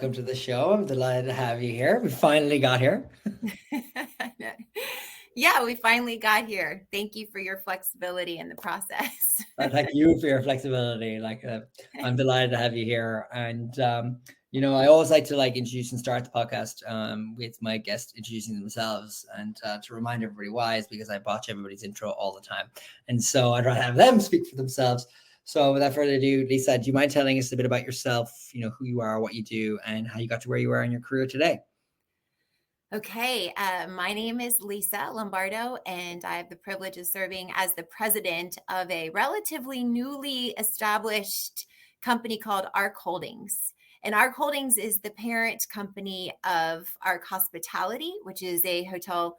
welcome to the show. I'm delighted to have you here. We finally got here. Yeah, we finally got here. Thank you for your flexibility in the process. Thank you for your flexibility. I'm delighted to have you here. And I always like to introduce and start the podcast with my guests introducing themselves, and to remind everybody why is because I botch everybody's intro all the time, and so I'd rather have them speak for themselves. So without further ado, Lisa, do you mind telling us a bit about yourself? Who you are, what you do, and how you got to where you are in your career today. Okay, my name is Lisa Lombardo, and I have the privilege of serving as the president of a relatively newly established company called ARK Holdings. And ARK Holdings is the parent company of ARK Hospitality, which is a hotel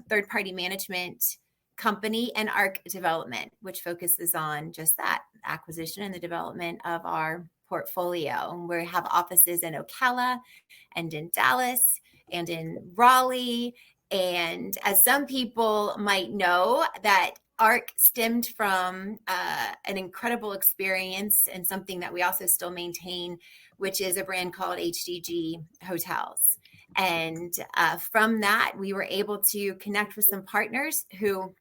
third-party management company, and ARK Development, which focuses on just that, acquisition and the development of our portfolio. And we have offices in Ocala and in Dallas and in Raleigh. And as some people might know, that ARK stemmed from an incredible experience and something that we also still maintain, which is a brand called HDG Hotels. And from that, we were able to connect with some partners who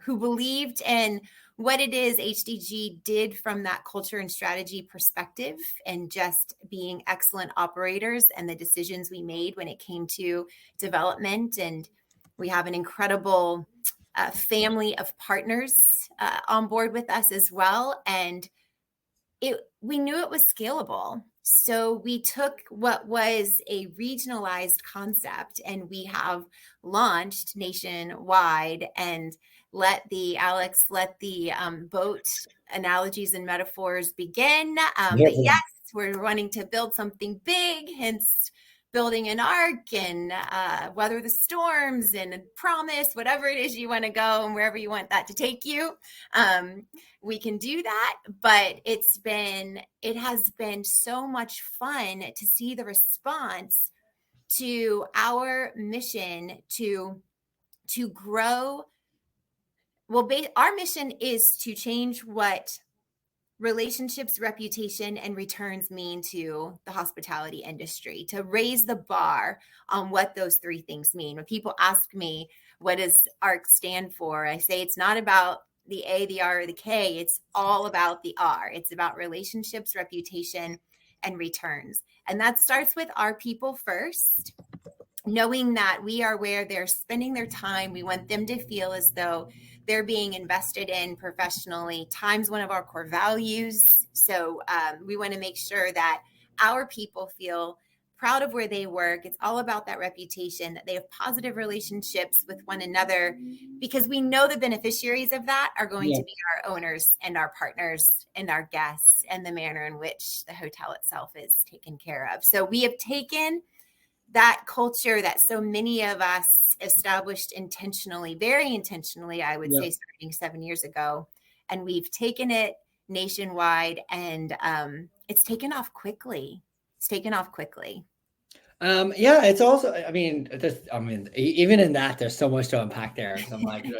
believed in what it is HDG did from that culture and strategy perspective, and just being excellent operators and the decisions we made when it came to development. And we have an incredible family of partners on board with us as well. And we knew it was scalable. So we took what was a regionalized concept and we have launched nationwide, and let the boat analogies and metaphors begin. But yes, we're wanting to build something big, hence building an ARK and weather the storms and promise, whatever it is you want to go and wherever you want that to take you. We can do that, but it has been so much fun to see the response to our mission to grow. Well, our mission is to change what relationships, reputation, and returns mean to the hospitality industry, to raise the bar on what those three things mean. When people ask me, what does ARK stand for? I say it's not about the A, the R, or the K. It's all about the R. It's about relationships, reputation, and returns. And that starts with our people first, knowing that we are where they're spending their time. We want them to feel as though they're being invested in professionally. Time's one of our core values. So we want to make sure that our people feel proud of where they work. It's all about that reputation, that they have positive relationships with one another, because we know the beneficiaries of that are going to be our owners and our partners and our guests, and the manner in which the hotel itself is taken care of. So we have taken that culture that so many of us established intentionally, very intentionally, I would say, starting 7 years ago, and we've taken it nationwide, and it's taken off quickly. It's also, even in that, there's so much to unpack there. So I'm trying to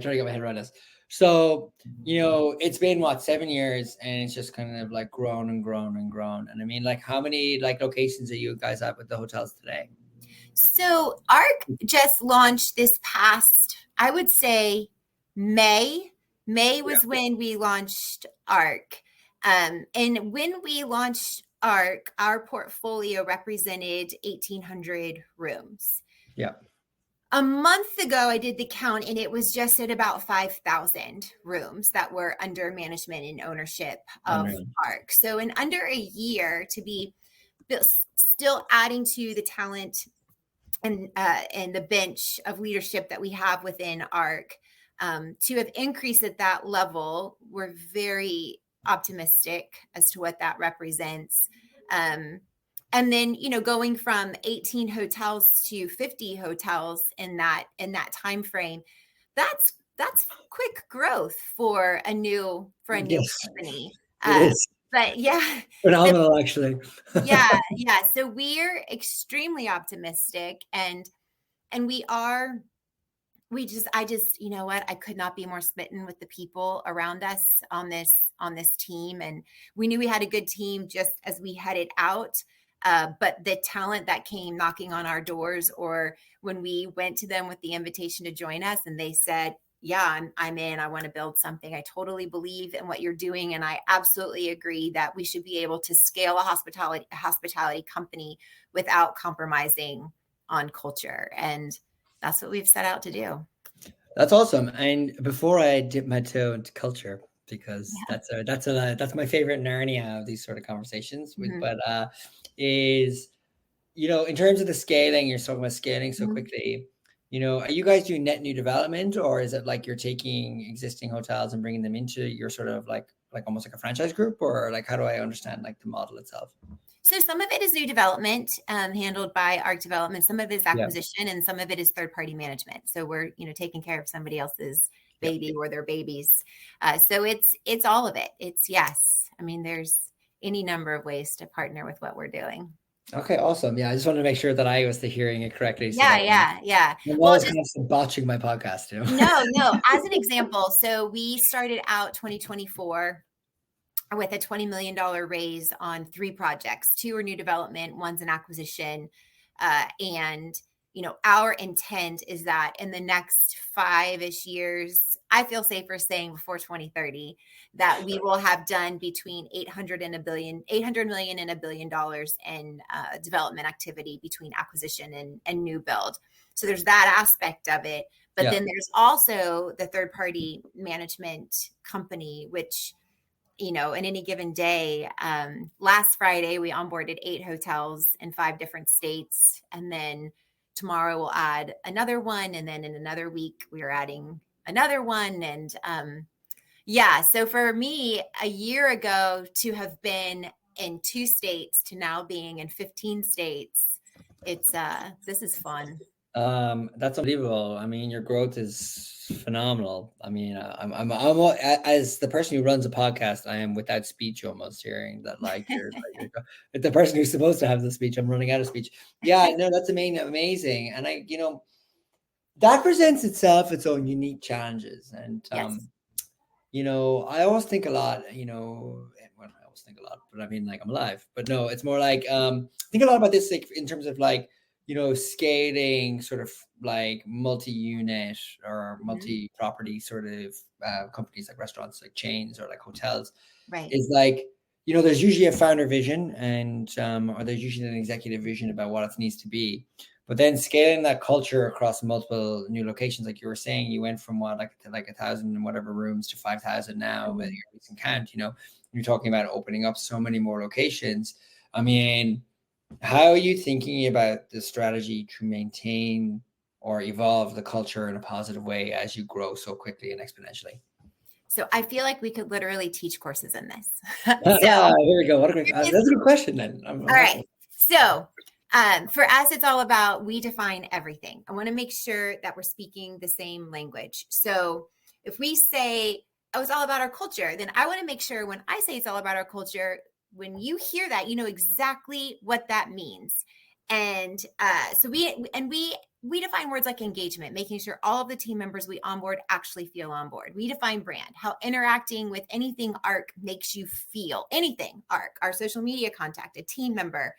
get my head around this. So, it's been 7 years, and it's just kind of grown and grown and grown. And how many locations do you guys have with the hotels today? So ARK just launched this past, I would say, May. May was when we launched ARK. And when we launched ARK, our portfolio represented 1,800 rooms. Yeah. A month ago, I did the count, and it was just at about 5,000 rooms that were under management and ownership of ARK. So in under a year, to be still adding to the talent and the bench of leadership that we have within ARK, to have increased at that level, we're very optimistic as to what that represents. And then, going from 18 hotels to 50 hotels in that time frame, that's quick growth for a new company. But phenomenal, actually. yeah. So we're extremely optimistic, and we are I just, you know what? I could not be more smitten with the people around us on this team. And we knew we had a good team just as we headed out. But the talent that came knocking on our doors, or when we went to them with the invitation to join us and they said, yeah, I'm in, I want to build something. I totally believe in what you're doing. And I absolutely agree that we should be able to scale a hospitality company without compromising on culture. And that's what we've set out to do. That's awesome. And before I dip my toe into culture, because Yeah. that's my favorite Narnia of these sort of conversations with, Mhm. but is, in terms of the scaling, you're talking about scaling so Mhm. quickly, are you guys doing net new development, or is it like you're taking existing hotels and bringing them into your sort of like almost like a franchise group, or like, how do I understand like the model itself? So some of it is new development handled by ARK Development. Some of it is Yeah. acquisition, and some of it is third-party management. So we're taking care of somebody else's Yeah. baby or their babies. So it's all of it. It's yes. I mean, there's any number of ways to partner with what we're doing. Okay, awesome. Yeah, I just wanted to make sure that I was hearing it correctly, so Yeah, that yeah. I'm Well, always just kind of botching my podcast, no. As an example, so we started out 2024 with a $20 million raise on 3 projects. 2 are new development, one's an acquisition. And, our intent is that in the next 5-ish years, I feel safer saying before 2030, that we will have done between 800 million and $1 billion in development activity between acquisition and new build. So there's that aspect of it. But Yeah. then there's also the third party management company, which in any given day. Last Friday, we onboarded 8 hotels in 5 different states. And then tomorrow we'll add another one. And then in another week, we're adding another one. And so for me, a year ago to have been in 2 states to now being in 15 states, this is fun. That's unbelievable. I mean, your growth is phenomenal. I mean, as the person who runs a podcast, I am without speech almost hearing that. Like you're the person who's supposed to have the speech. I'm running out of speech. Yeah, no, that's amazing. And that presents its own unique challenges. And Yes. I always think a lot. Well, I always think a lot, but I mean, like, I'm alive. But no, it's more like I think a lot about this, like, in terms of like scaling sort of like multi-unit or Mhm. multi-property sort of companies, like restaurants, like chains, or like hotels. Right. Is like, there's usually a founder vision, and or there's usually an executive vision about what it needs to be. But then scaling that culture across multiple new locations, like you were saying, you went from what, like 1,000 and whatever rooms to 5,000 now with your recent count. You're talking about opening up so many more locations. I mean, how are you thinking about the strategy to maintain or evolve the culture in a positive way as you grow so quickly and exponentially? So I feel like we could literally teach courses in this. Here we go. What a great, that's a good question then. All right. So for us, it's all about we define everything. I want to make sure that we're speaking the same language. So if we say, oh, it's all about our culture, then I want to make sure when I say it's all about our culture, when you hear that, you know exactly what that means. And so we define words like engagement, making sure all of the team members we onboard actually feel on board. We define brand, how interacting with anything ARK makes you feel. Anything ARK, our social media contact, a team member,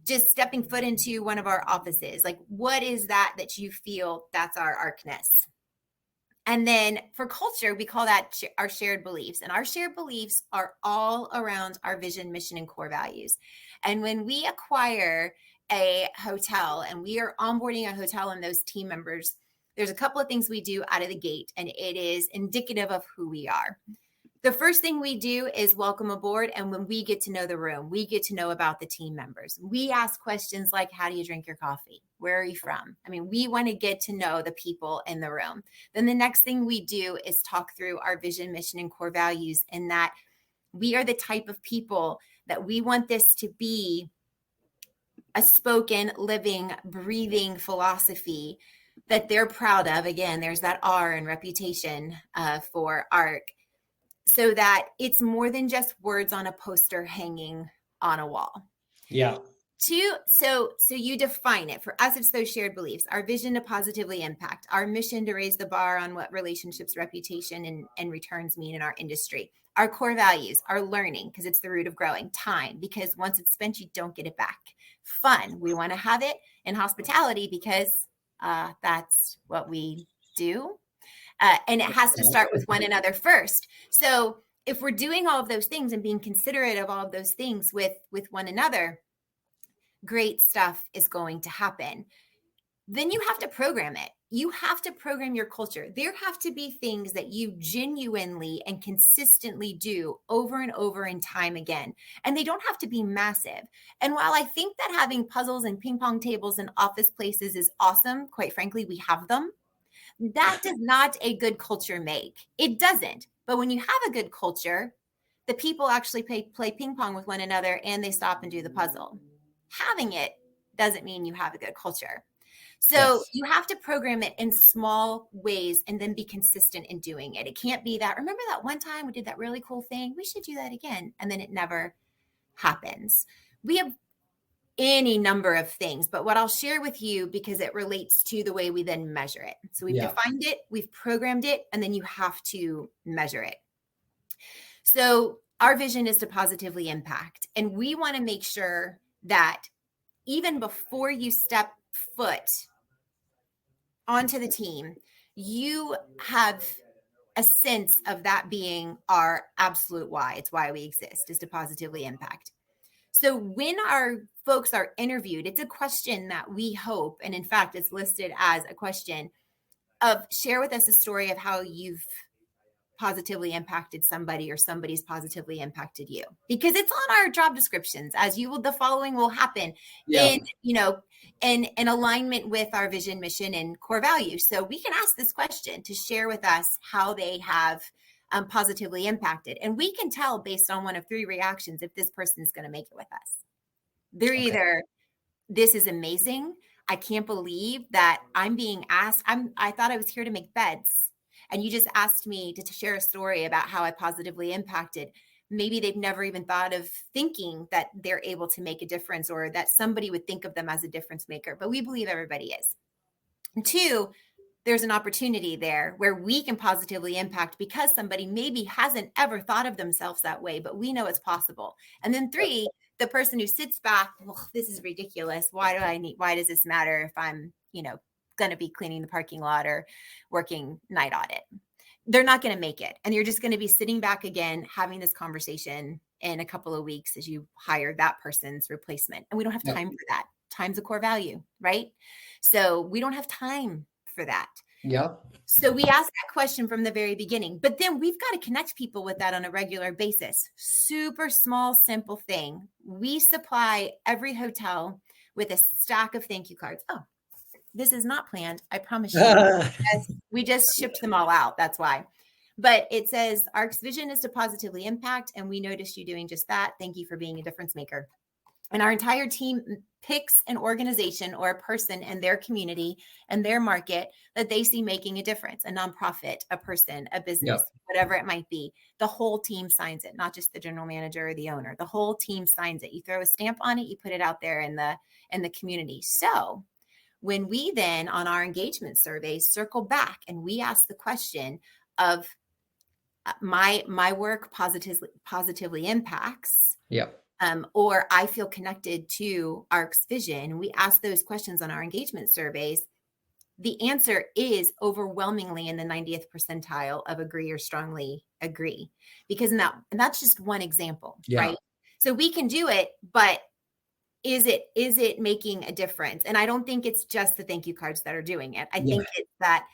just stepping foot into one of our offices. Like, what is that you feel? That's our ARKness. And then for culture, we call that our shared beliefs. And our shared beliefs are all around our vision, mission, and core values. And when we acquire a hotel and we are onboarding a hotel and those team members, there's a couple of things we do out of the gate, and it is indicative of who we are. The first thing we do is welcome aboard. And when we get to know the room, we get to know about the team members. We ask questions like, how do you drink your coffee? Where are you from? I mean, we want to get to know the people in the room. Then the next thing we do is talk through our vision, mission, and core values, and that we are the type of people that we want this to be a spoken, living, breathing philosophy that they're proud of. Again, there's that R in reputation for ARK. So that it's more than just words on a poster hanging on a wall. Yeah. So you define it. For us, it's those shared beliefs, our vision to positively impact, our mission to raise the bar on what relationships, reputation, and returns mean in our industry, our core values, our learning, because it's the root of growing, time, because once it's spent, you don't get it back. Fun, we want to have it, and hospitality, because that's what we do. And it has to start with one another first. So if we're doing all of those things and being considerate of all of those things with one another, great stuff is going to happen. Then you have to program it. You have to program your culture. There have to be things that you genuinely and consistently do over and over and time again. And they don't have to be massive. And while I think that having puzzles and ping pong tables in office places is awesome, quite frankly, we have them. That does not a good culture make. It doesn't. But when you have a good culture, the people actually play ping pong with one another and they stop and do the puzzle. Having it doesn't mean you have a good culture. So yes, you have to program it in small ways and then be consistent in doing it. It can't be that, remember that one time we did that really cool thing? We should do that again. And then it never happens. We have any number of things, but what I'll share with you, because it relates to the way we then measure it. So we've defined it, we've programmed it, and then you have to measure it. So our vision is to positively impact. And we want to make sure that even before you step foot onto the team, you have a sense of that being our absolute why. It's why we exist, is to positively impact. So when our folks are interviewed, it's a question that we hope, and in fact, it's listed as a question of, share with us a story of how you've positively impacted somebody or somebody's positively impacted you, because it's on our job descriptions, as you will, the following will happen in alignment with our vision, mission, and core values. So we can ask this question to share with us how they have positively impacted. And we can tell based on one of three reactions if this person is going to make it with us. They're either, this is amazing, I can't believe that I'm being asked, I thought I was here to make beds, and you just asked me to share a story about how I positively impacted. Maybe they've never even thought of thinking that they're able to make a difference, or that somebody would think of them as a difference maker, but we believe everybody is. And two, there's an opportunity there where we can positively impact because somebody maybe hasn't ever thought of themselves that way, but we know it's possible. And then three, the person who sits back, well, this is ridiculous. Why does this matter if I'm, going to be cleaning the parking lot or working night audit? They're not going to make it. And you're just going to be sitting back again, having this conversation in a couple of weeks as you hire that person's replacement. And we don't have time for that. Time's a core value, right? So we don't have time for that. Yeah. So we ask that question from the very beginning, but then we've got to connect people with that on a regular basis. Super small, simple thing. We supply every hotel with a stack of thank you cards. Oh, this is not planned. I promise you. We just shipped them all out. That's why. But it says, ARK's vision is to positively impact, and we noticed you doing just that. Thank you for being a difference maker. And our entire team picks an organization or a person in their community and their market that they see making a difference, a nonprofit, a person, a business, whatever it might be. The whole team signs it, not just the general manager or the owner. The whole team signs it. You throw a stamp on it, you put it out there in the community. So when we then on our engagement surveys circle back and we ask the question of my work positively impacts, or I feel connected to ARK's vision, we ask those questions on our engagement surveys, the answer is overwhelmingly in the 90th percentile of agree or strongly agree, because and that's just one example, right? So we can do it, but is it making a difference? And I don't think it's just the thank you cards that are doing it. I think it's that,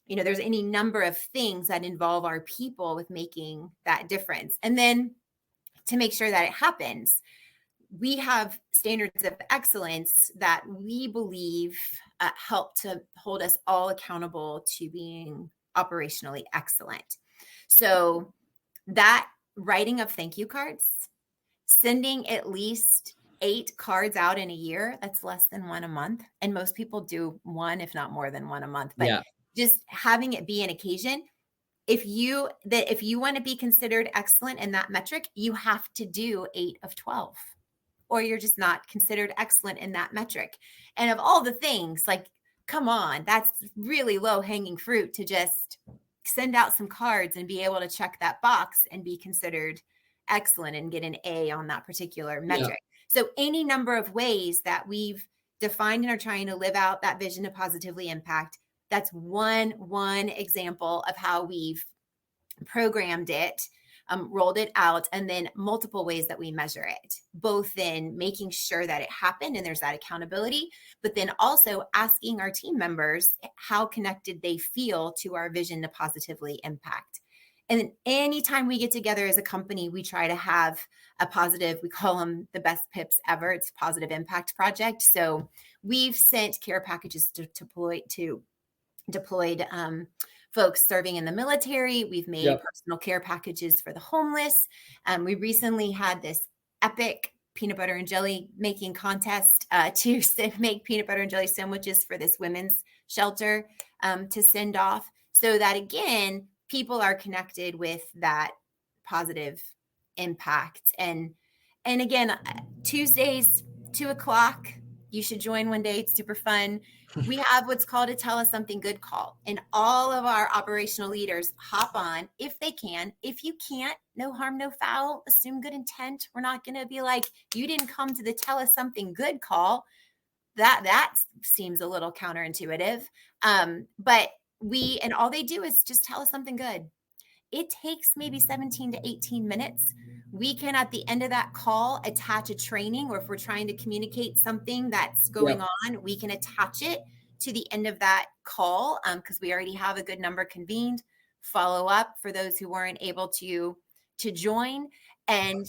there's any number of things that involve our people with making that difference. And then to make sure that it happens, we have standards of excellence that we believe help to hold us all accountable to being operationally excellent. So that writing of thank you cards, sending at least 8 cards out in a year, that's less than 1 a month. And most people do 1, if not more than 1 a month. But just having it be an occasion, if you want to be considered excellent in that metric, you have to do 8 of 12. or you're just not considered excellent in that metric. And of all the things, like, come on, that's really low hanging fruit to just send out some cards and be able to check that box and be considered excellent and get an A on that particular metric. So any number of ways that we've defined and are trying to live out that vision to positively impact, that's one example of how we've programmed it, rolled it out, and then multiple ways that we measure it, both in making sure that it happened and there's that accountability, but then also asking our team members how connected they feel to our vision to positively impact. And anytime we get together as a company, we try to have a positive, we call them the best PIPs ever. It's Positive Impact Project. So we've sent care packages to deployed folks serving in the military. We've made personal care packages for the homeless. We recently had this epic peanut butter and jelly making contest to make peanut butter and jelly sandwiches for this women's shelter to send off, so that, again, people are connected with that positive impact. And again, Tuesdays, 2:00, you should join one day. It's super fun. We have what's called a Tell Us Something Good call, and all of our operational leaders hop on if they can. If you can't, no harm, no foul, assume good intent. We're not going to be like, you didn't come to the Tell Us Something Good call. That seems a little counterintuitive. But and all they do is just tell us something good. It takes maybe 17 to 18 minutes. We can, at the end of that call, attach a training, or if we're trying to communicate something that's going on, we can attach it to the end of that call, because we already have a good number convened. Follow up for those who weren't able to join. And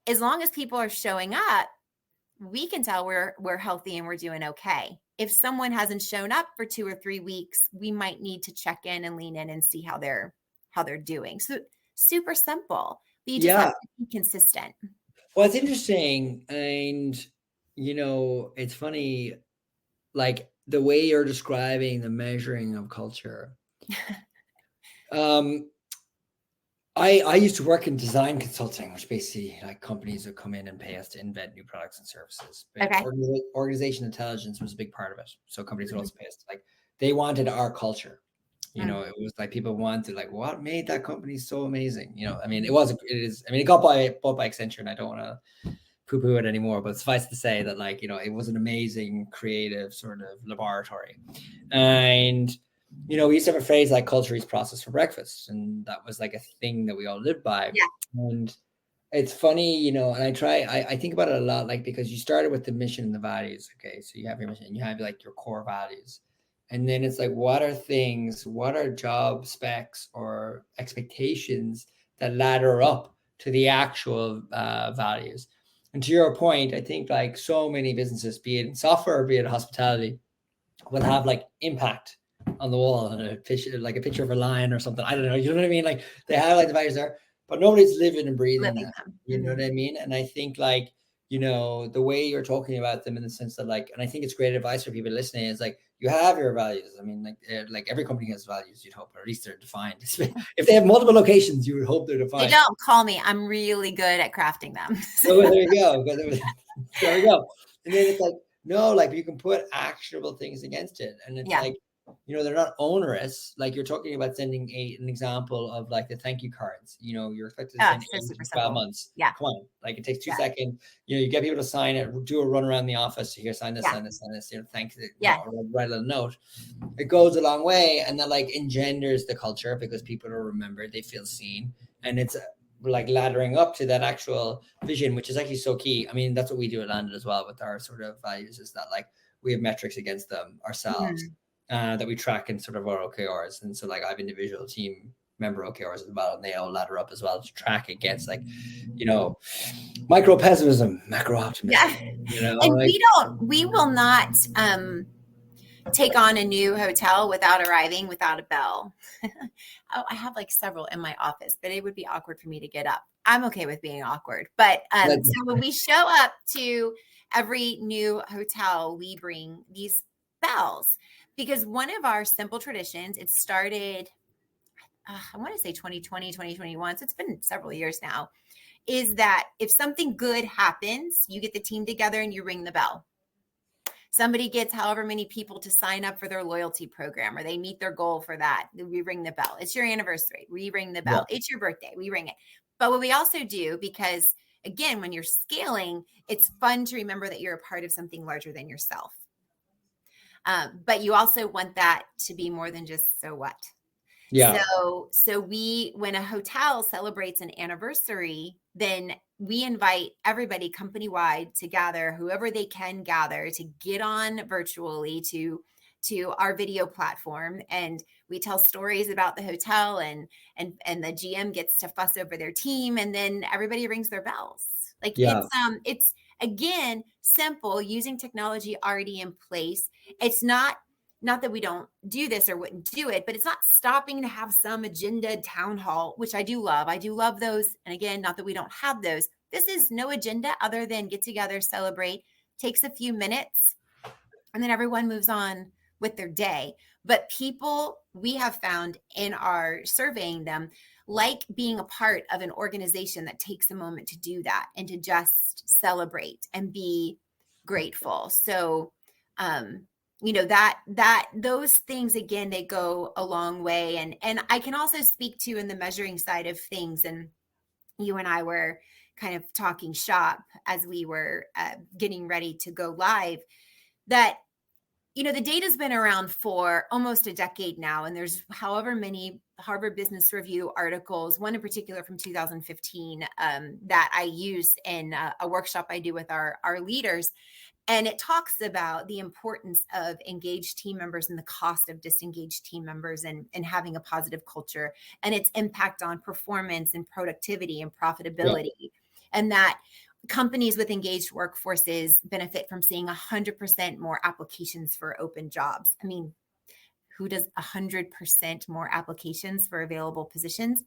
as long as people are showing up, we can tell we're healthy and we're doing okay. If someone hasn't shown up for 2 or 3 weeks, we might need to check in and lean in and see how they're doing. So super simple, but you just have to be consistent. Well, it's interesting. And, it's funny, like the way you're describing the measuring of culture. I used to work in design consulting, which basically, like, companies that come in and pay us to invent new products and services. But organization intelligence was a big part of it. So companies would also pay us, like, they wanted our culture. It was like people wanted, like, what made that company so amazing? I mean, it got bought by Accenture, and I don't want to poo-poo it anymore, but suffice to say that, like, it was an amazing creative sort of laboratory. And we used to have a phrase like culture eats process for breakfast, and that was like a thing that we all lived by. And it's funny, and I think about it a lot, like, because you started with the mission and the values. Okay, so you have your mission and you have, like, your core values. And then it's like, what are job specs or expectations that ladder up to the actual values? And to your point, I think, like, so many businesses, be it in software or be it hospitality, will have, like, impact on the wall and a picture of a lion or something. I don't know. You know what I mean? Like, they have, like, the values there, but nobody's living and breathing that. You know what I mean? And I think, like, the way you're talking about them, in the sense that, like, and I think it's great advice for people listening, is like, you have your values. I mean, like every company has values, you'd hope, or at least they're defined. If they have multiple locations, you would hope they're defined. They don't call me. I'm really good at crafting them. So there you go. There we go. And then it's like, no, like, you can put actionable things against it. And it's like, they're not onerous. Like, you're talking about sending an example of, like, the thank you cards. You're expected to send it in 12 months. Yeah. Come on. Like, it takes 2 seconds. You get people to sign it, do a run around the office. Here, sign this, sign this, sign this. Thank you. Write a little note. It goes a long way, and that, like, engenders the culture, because people are remembered, they feel seen, and it's like laddering up to that actual vision, which is actually so key. I mean, that's what we do at Landed as well with our sort of values, is that, like, we have metrics against them ourselves. That we track in sort of our OKRs. And so, like, I have individual team member OKRs as well, and they all ladder up as well to track against, like, micro pessimism, macro optimism. And we will not take on a new hotel without arriving without a bell. I have, like, several in my office, but it would be awkward for me to get up. I'm okay with being awkward, but so when we show up to every new hotel, we bring these bells. Because one of our simple traditions, it started, I want to say 2020, 2021. So it's been several years now, is that if something good happens, you get the team together and you ring the bell. Somebody gets however many people to sign up for their loyalty program, or they meet their goal for that, we ring the bell. It's your anniversary, we ring the bell. It's your birthday, we ring it. But what we also do, because again, when you're scaling, it's fun to remember that you're a part of something larger than yourself. But you also want that to be more than just so what. Yeah. So when a hotel celebrates an anniversary, then we invite everybody company-wide to gather, whoever they can gather, to get on virtually to our video platform, and we tell stories about the hotel, and the GM gets to fuss over their team, and then everybody rings their bells. Like it's again simple, using technology already in place. It's not that we don't do this or wouldn't do it, but it's not stopping to have some agenda town hall, which I do love. I do love those. And again, not that we don't have those. This is no agenda other than get together, celebrate, takes a few minutes, and then everyone moves on with their day. But people, we have found in our surveying them, like being a part of an organization that takes a moment to do that and to just celebrate and be grateful. So, that those things, again, they go a long way. And I can also speak to in the measuring side of things. And you and I were kind of talking shop as we were getting ready to go live, that the data's been around for almost a decade now, and there's however many Harvard Business Review articles, one in particular from 2015 that I use in a workshop I do with our leaders. And it talks about the importance of engaged team members and the cost of disengaged team members, and having a positive culture and its impact on performance and productivity and profitability. And that companies with engaged workforces benefit from seeing 100% more applications for open jobs. I mean, who does 100% more applications for available positions?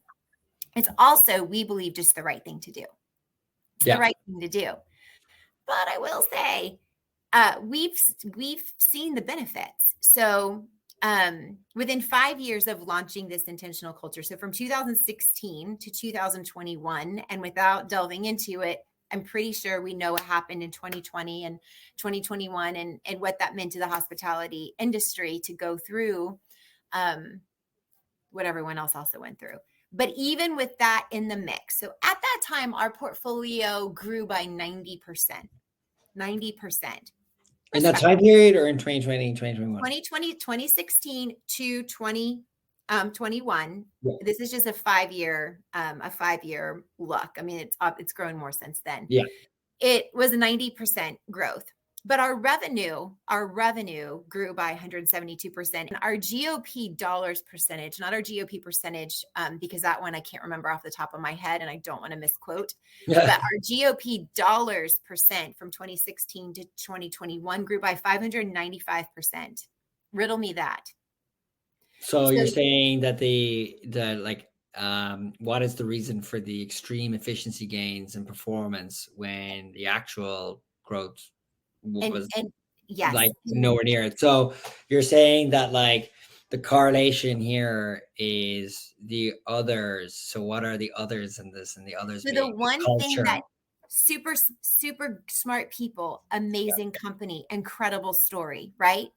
It's also, we believe, just the right thing to do. It's the right thing to do. But I will say, we've seen the benefits. So within 5 years of launching this intentional culture, so from 2016 to 2021, and without delving into it, I'm pretty sure we know what happened in 2020 and 2021 and what that meant to the hospitality industry to go through what everyone else also went through. But even with that in the mix, so at that time, our portfolio grew by 90%. 90%. In that time period, or in 2020, 2021? 2016 to 2021. This is just a 5-year look. I mean, it's grown more since then. Yeah. It was a 90% growth. But our revenue grew by 172%. And our GOP dollars percentage, not our GOP percentage, because that one I can't remember off the top of my head and I don't want to misquote, but our GOP dollars percent from 2016 to 2021 grew by 595%. Riddle me that. So you're saying that what is the reason for the extreme efficiency gains and performance when the actual growth was yes, like nowhere near it? So you're saying that like the correlation here is the others. So what are the others in this? And the others so being the one culture. thing that super smart people, amazing company, incredible story, right?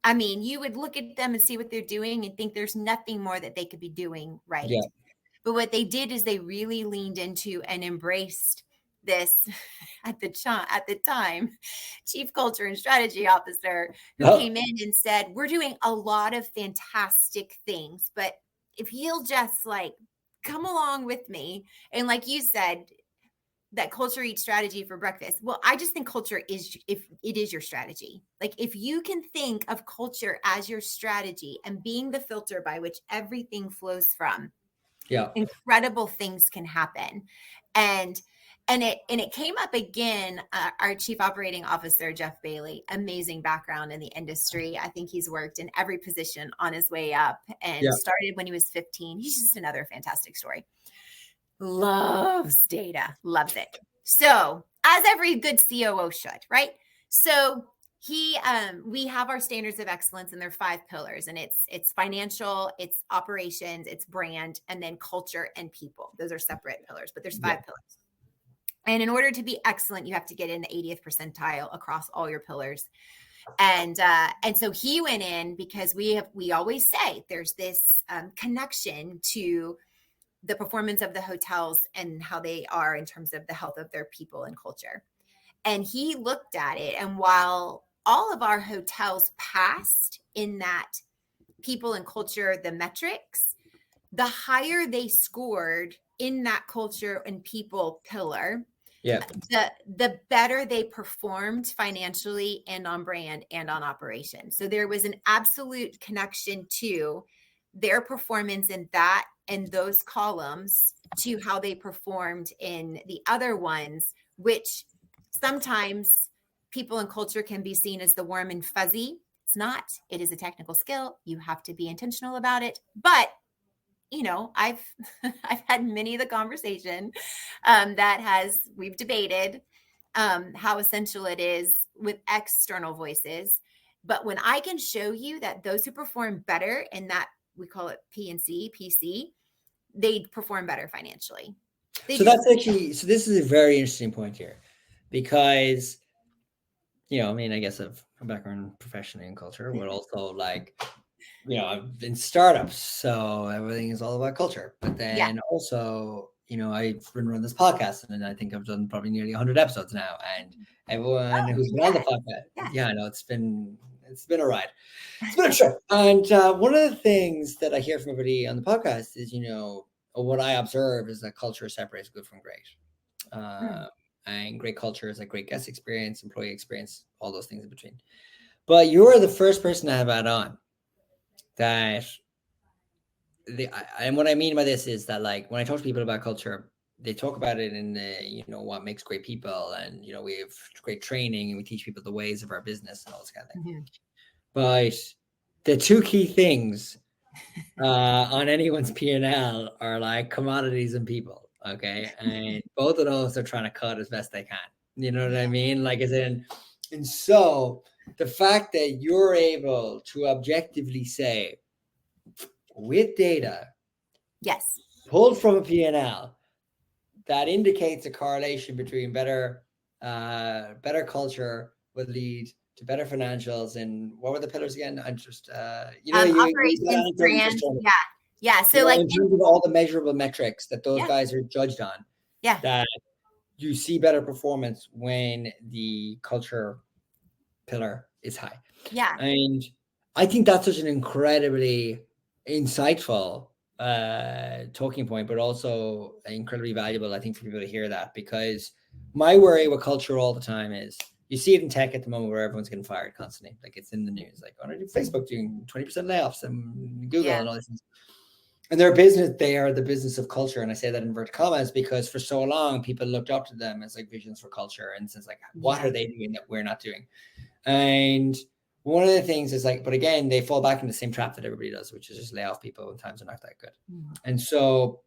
I mean, you would look at them and see what they're doing and think there's nothing more that they could be doing right. Yeah. But what they did is they really leaned into and embraced this at the time, Chief Culture and Strategy Officer, who came in and said, we're doing a lot of fantastic things, but if you'll just like come along with me, and like you said, that culture eats strategy for breakfast. Well, I just think culture is, if it is your strategy, like if you can think of culture as your strategy and being the filter by which everything flows from, incredible things can happen. And it came up again. Our Chief Operating Officer, Jeff Bailey, amazing background in the industry. I think he's worked in every position on his way up, and started when he was 15. He's just another fantastic story. Loves data, loves it. So as every good COO should, right? So we have our standards of excellence, and they're 5 pillars, and it's financial, it's operations, it's brand, and then culture and people. Those are separate pillars, but there's 5 pillars. And in order to be excellent, you have to get in the 80th percentile across all your pillars. And so he went in because we always say there's this connection to the performance of the hotels and how they are in terms of the health of their people and culture. And he looked at it, and while all of our hotels passed in that people and culture, the metrics, the higher they scored in that culture and people pillar, Yeah. the better they performed financially and on brand and on operation. So there was an absolute connection to their performance in that and those columns to how they performed in the other ones, which sometimes people and culture can be seen as the warm and fuzzy. It's not. It is a technical skill. You have to be intentional about it. But I've had many of the conversation we've debated how essential it is with external voices. But when I can show you that those who perform better in that, we call it PC, they perform better financially. So this is a very interesting point here, because, I guess I've a background professionally in culture, but also like, I've been startups, so everything is all about culture. But then also, I've been running this podcast, and I think I've done probably nearly 100 episodes now. And everyone who's been on the podcast, I know it's been a ride. It's been a trip. And one of the things that I hear from everybody on the podcast is, what I observe is that culture separates good from great. And great culture is like great guest experience, employee experience, all those things in between. But you're the first person I have had on that and what I mean by this is that, like, when I talk to people about culture, they talk about it in the, what makes great people, and we have great training, and we teach people the ways of our business and all this kind of thing. Mm-hmm. But the two key things on anyone's P&L are like commodities and people. Okay, and both of those they're trying to cut as best they can. You know what I mean? Like, as in, and so the fact that you're able to objectively say, with data, yes, pulled from a P&L, that indicates a correlation between better culture would lead to better financials. And what were the pillars again? I'm just operations, brand, yeah. So, like, in terms of all the measurable metrics that those guys are judged on, that you see better performance when the culture pillar is high. Yeah, and I think that's such an incredibly insightful talking point, but also incredibly valuable, I think, for people to hear that, because my worry with culture all the time is you see it in tech at the moment where everyone's getting fired constantly. Like, it's in the news, like, Facebook doing 20% layoffs and Google and all these things. And they are the business of culture. And I say that in inverted commas because for so long people looked up to them as like visions for culture, and since like, what are they doing that we're not doing? And one of the things is like, but again, they fall back in the same trap that everybody does, which is just lay off people when times are not that good. Mm-hmm. And so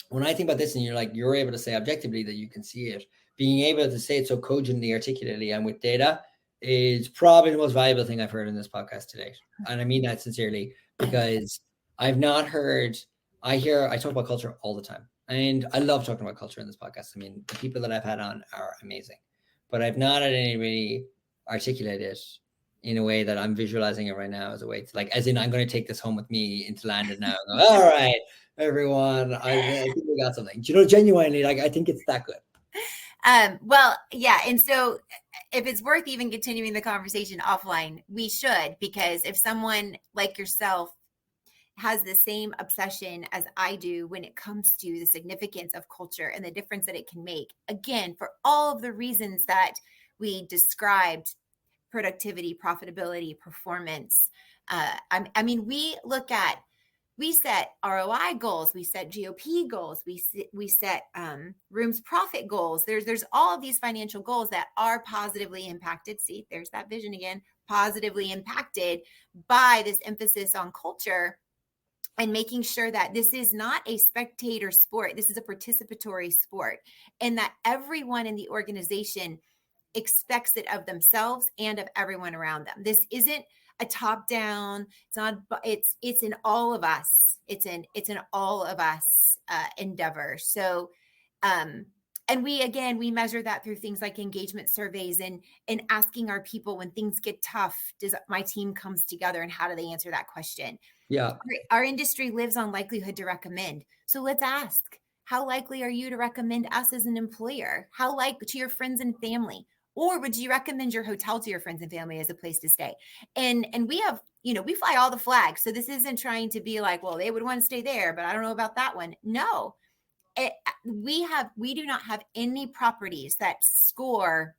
when I think about this, and you're able to say objectively that you can see it, being able to say it so cogently, articulately, and with data is probably the most valuable thing I've heard in this podcast today. And I mean that sincerely, because I've not heard, I talk about culture all the time, and I love talking about culture in this podcast. I mean, the people that I've had on are amazing, but I've not had anybody articulate it in a way that I'm visualizing it right now as a way to, like, as in, I'm going to take this home with me into London now and go, all right, everyone, I think we got something. Genuinely, like, I think it's that good. Well, yeah. And so if it's worth even continuing the conversation offline, we should, because if someone like yourself has the same obsession as I do when it comes to the significance of culture and the difference that it can make, again, for all of the reasons that we described: productivity, profitability, performance. I mean, we set ROI goals, we set GOP goals, we set rooms profit goals. There's all of these financial goals that are positively impacted. See, there's that vision again, positively impacted by this emphasis on culture, and making sure that this is not a spectator sport. This is a participatory sport, and that everyone in the organization expects it of themselves and of everyone around them. This isn't a top down. It's in all of us. It's an all of us endeavor. So, And we measure that through things like engagement surveys and asking our people when things get tough, does my team comes together and how do they answer that question? Yeah. Our industry lives on likelihood to recommend. So let's ask, how likely are you to recommend us as an employer? How likely to your friends and family? Or would you recommend your hotel to your friends and family as a place to stay? And we have, we fly all the flags. So this isn't trying to be like, well, they would want to stay there, but I don't know about that one. No, we do not have any properties that score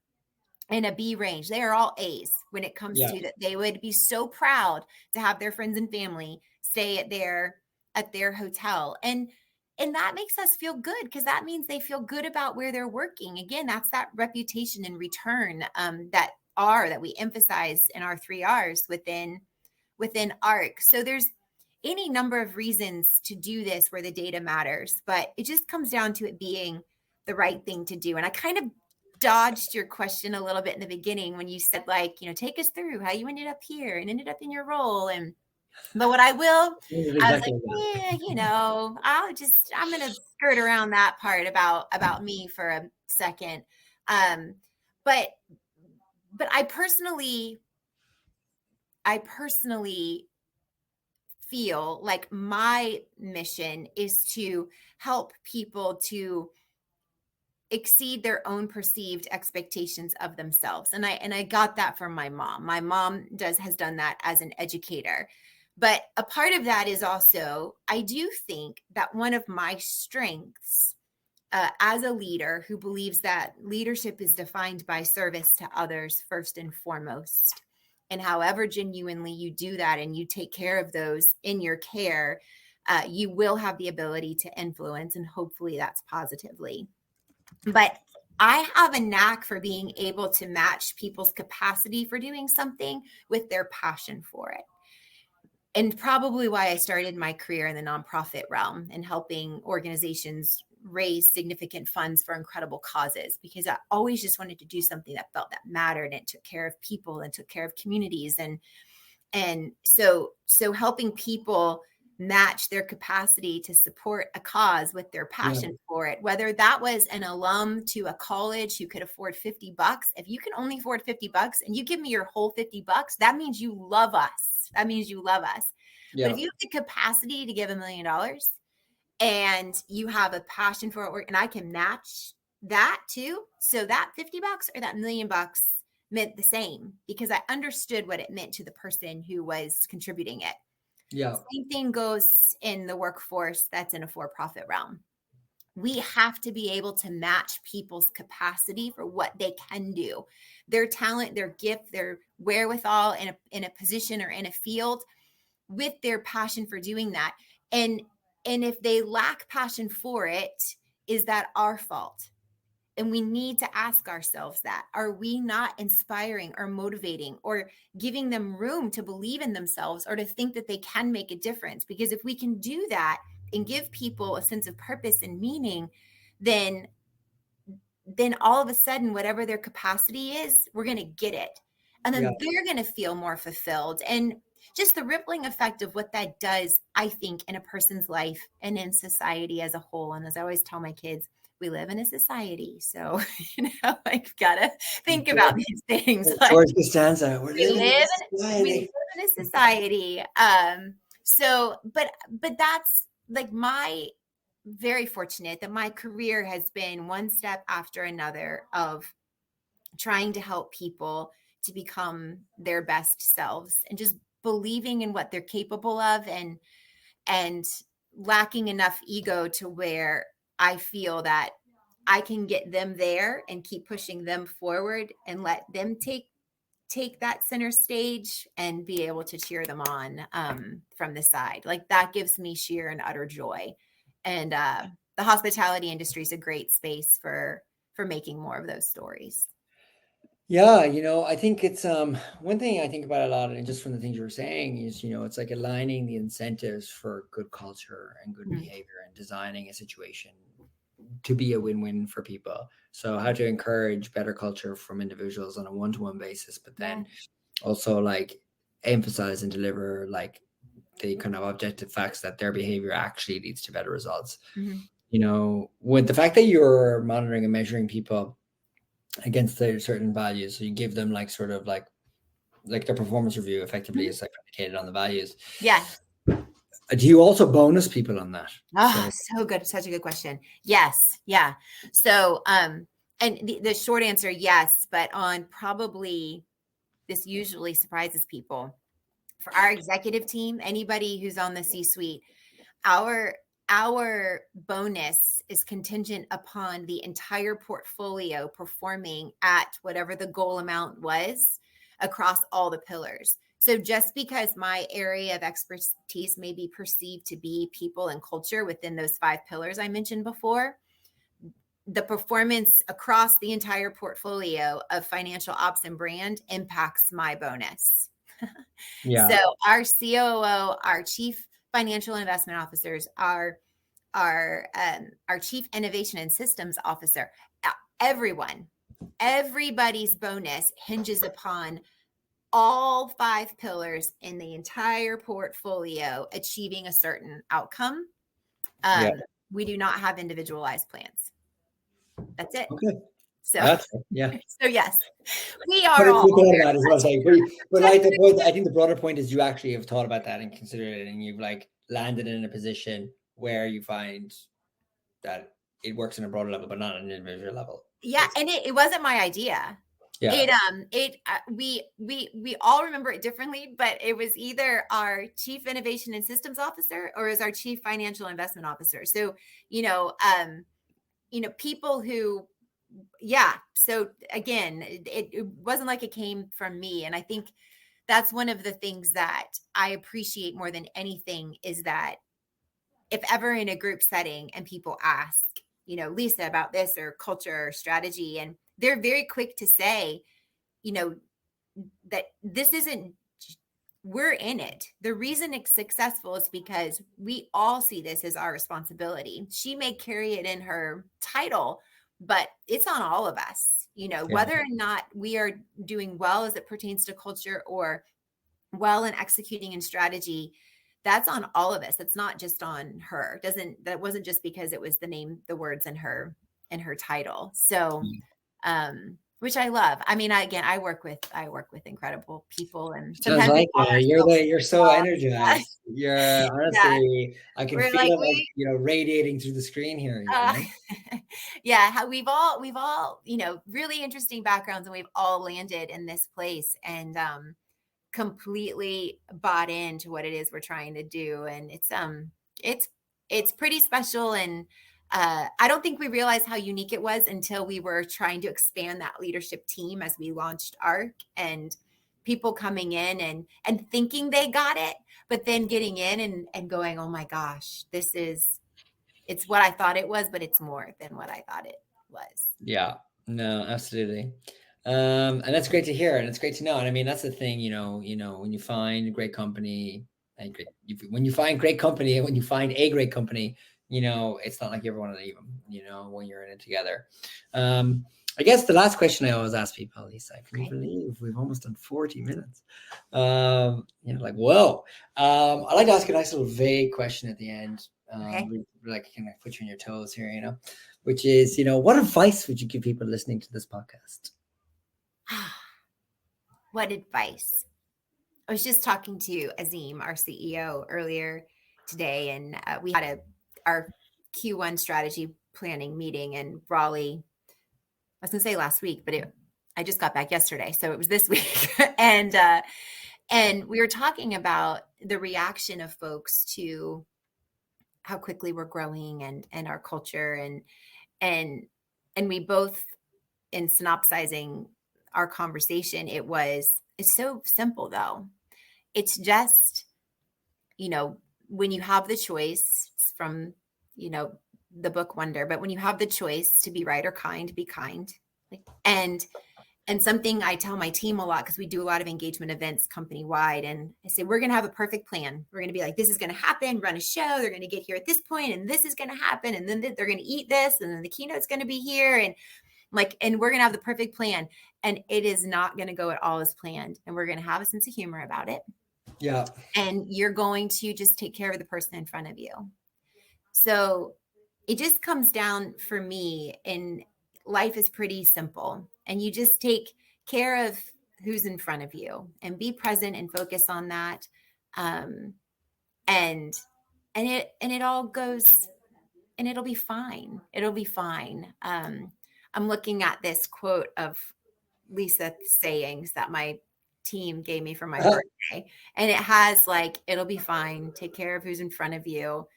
in a B range. They are all A's when it comes Yeah. to that. They would be so proud to have their friends and family stay at their hotel. And that makes us feel good because that means they feel good about where they're working. Again, that's that reputation and return that we emphasize in our 3 R's within ARK. So there's any number of reasons to do this where the data matters, but it just comes down to it being the right thing to do. And I kind of dodged your question a little bit in the beginning when you said, like, take us through how you ended up here and ended up in your role. But what I will, I was Exactly. like, I'm going to skirt around that part about me for a second. But I personally feel like my mission is to help people to exceed their own perceived expectations of themselves. And I got that from my mom. My mom has done that as an educator. But a part of that is also, I do think that one of my strengths as a leader who believes that leadership is defined by service to others first and foremost. And however genuinely you do that and you take care of those in your care, you will have the ability to influence, and hopefully that's positively. But I have a knack for being able to match people's capacity for doing something with their passion for it. And probably why I started my career in the nonprofit realm and helping organizations raise significant funds for incredible causes, because I always just wanted to do something that felt that mattered and took care of people and took care of communities. And so helping people match their capacity to support a cause with their passion for it, whether that was an alum to a college who could afford $50. If you can only afford $50 and you give me your whole $50, that means you love us. But if you have the capacity to give $1 million and you have a passion for it, and I can match that too, so that $50 or that $1 million meant the same because I understood what it meant to the person who was contributing it. Yeah. Same thing goes in the workforce that's in a for-profit realm. We have to be able to match people's capacity for what they can do, their talent, their gift, their wherewithal in a position or in a field with their passion for doing that. And if they lack passion for it, is that our fault? And we need to ask ourselves that. Are we not inspiring or motivating or giving them room to believe in themselves or to think that they can make a difference? Because if we can do that and give people a sense of purpose and meaning, then all of a sudden, whatever their capacity is, we're going to get it. And then they're going to feel more fulfilled. And just the rippling effect of what that does, I think, in a person's life and in society as a whole. And as I always tell my kids, we live in a society. So, I've got to think about these things. George Costanza, we live in a society. But that's like very fortunate that my career has been one step after another of trying to help people to become their best selves and just believing in what they're capable of and lacking enough ego to where I feel that I can get them there and keep pushing them forward and let them take that center stage and be able to cheer them on from the side. Like that gives me sheer and utter joy. And the hospitality industry is a great space for making more of those stories. Yeah, I think it's one thing I think about a lot, and just from the things you were saying is, it's like aligning the incentives for good culture and good behavior and designing a situation to be a win-win for people. So how to encourage better culture from individuals on a one-to-one basis, but then also like emphasize and deliver like the kind of objective facts that their behavior actually leads to better results. you know, with the fact that you're monitoring and measuring people against their certain values, so you give them like sort of like their performance review effectively Mhm. is like predicated on the values. Yeah. Do you also bonus people on that? Oh, So so good. Such a good question. Yes. Yeah. So, and the short answer, yes, but on probably this usually surprises people. For our executive team, anybody who's on the C-suite, our our bonus is contingent upon the entire portfolio performing at whatever the goal amount was across all the pillars. So just because my area of expertise may be perceived to be people and culture within those 5 pillars I mentioned before, the performance across the entire portfolio of financial ops and brand impacts my bonus. So yeah, our COO, our chief financial investment officers, our chief innovation and systems officer, everybody's bonus hinges upon all 5 pillars in the entire portfolio achieving a certain outcome. yeah. We do not have individualized plans. That's it. Okay, So, that's yeah. so yes, we But are it's all you thought about it as well. Like, but like the very point, I think the broader point is you actually have thought about that and considered it, and you've like landed in a position where you find that it works on a broader level, but not on an individual level. yeah, Basically. and it wasn't my idea. Yeah, We all remember it differently, but it was either our chief innovation and systems officer or as our chief financial investment officer. So, people who, yeah. So again, it wasn't like it came from me. And I think that's one of the things that I appreciate more than anything is that if ever in a group setting and people ask, Lisa about this or culture or strategy, and they're very quick to say, you know, that this isn't, we're in it. The reason it's successful is because we all see this as our responsibility. She may carry it in her title, but it's on all of us, yeah, whether or not we are doing well as it pertains to culture or well in executing in strategy. That's on all of us. That's not just on her. That wasn't just because it was the words in her title. So, which I love. I mean, I work with incredible people, and sounds sometimes we like call ourselves. you're so energized. You're Yeah, honestly, I can we're feel like it like radiating through the screen here. uh, yeah. How we've all really interesting backgrounds, and we've all landed in this place, and completely bought into what it is we're trying to do, and it's pretty special. And I don't think we realized how unique it was until we were trying to expand that leadership team as we launched ARK, and people coming in and thinking they got it, but then getting in and going, oh my gosh, it's what I thought it was, but it's more than what I thought it was. Yeah, no, absolutely. And that's great to hear, and it's great to know. And I mean, that's the thing, when you find a great company and when you find great company and when you find a great company, it's not like you ever want to leave them, when you're in it together. I guess the last question I always ask people, Lisa, can you Okay. believe we've almost done 40 minutes? Like, whoa. I like to ask a nice little vague question at the end. Okay. Like, can I put you on your toes here, which is, what advice would you give people listening to this podcast? What advice? I was just talking to Azim, our CEO, earlier today, and we had our Q1 strategy planning meeting in Raleigh. I was going to say last week, but I just got back yesterday, so it was this week. And we were talking about the reaction of folks to how quickly we're growing and our culture, and we both, in synopsizing our conversation, it's so simple though. It's just, when you have the choice, from, the book Wonder, but when you have the choice to be right or kind, be kind. And something I tell my team a lot, because we do a lot of engagement events company wide, and I say, we're going to have a perfect plan. We're going to be like, this is going to happen, run a show. They're going to get here at this point, and this is going to happen. And then they're going to eat this, and then the keynote's going to be here. And we're going to have the perfect plan. And it is not going to go at all as planned. And we're going to have a sense of humor about it. Yeah. And you're going to just take care of the person in front of you. So it just comes down for me, and life is pretty simple, and you just take care of who's in front of you and be present and focus on that. Um, and it all goes, and it'll be fine. It'll be fine. I'm looking at this quote of Lisa sayings that my team gave me for my birthday, and it has like, it'll be fine, take care of who's in front of you,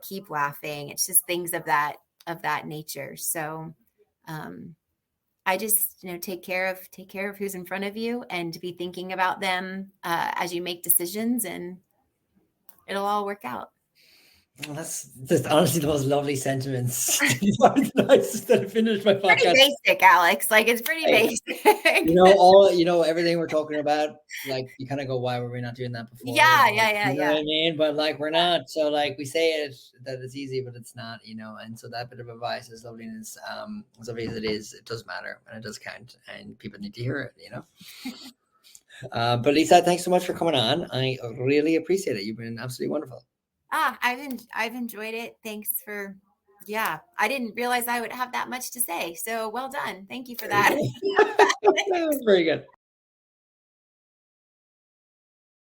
keep laughing. It's just things of that nature. So I just, take care of who's in front of you, and to be thinking about them as you make decisions, and it'll all work out. Well, that's honestly the most lovely sentiments. The nicest that I finished my podcast. Pretty basic, Alex. Like, it's pretty basic. Everything we're talking about, like, you kind of go, why were we not doing that before? Yeah. You know what I mean? But like, we're not. So like, we say it that it's easy, but it's not, and so that bit of advice is lovely, and as lovely as it is, it does matter, and it does count, and people need to hear it, but Lisa, thanks so much for coming on. I really appreciate it. You've been absolutely wonderful. I've enjoyed it. Thanks for, I didn't realize I would have that much to say. So well done. Thank you for that. Very good.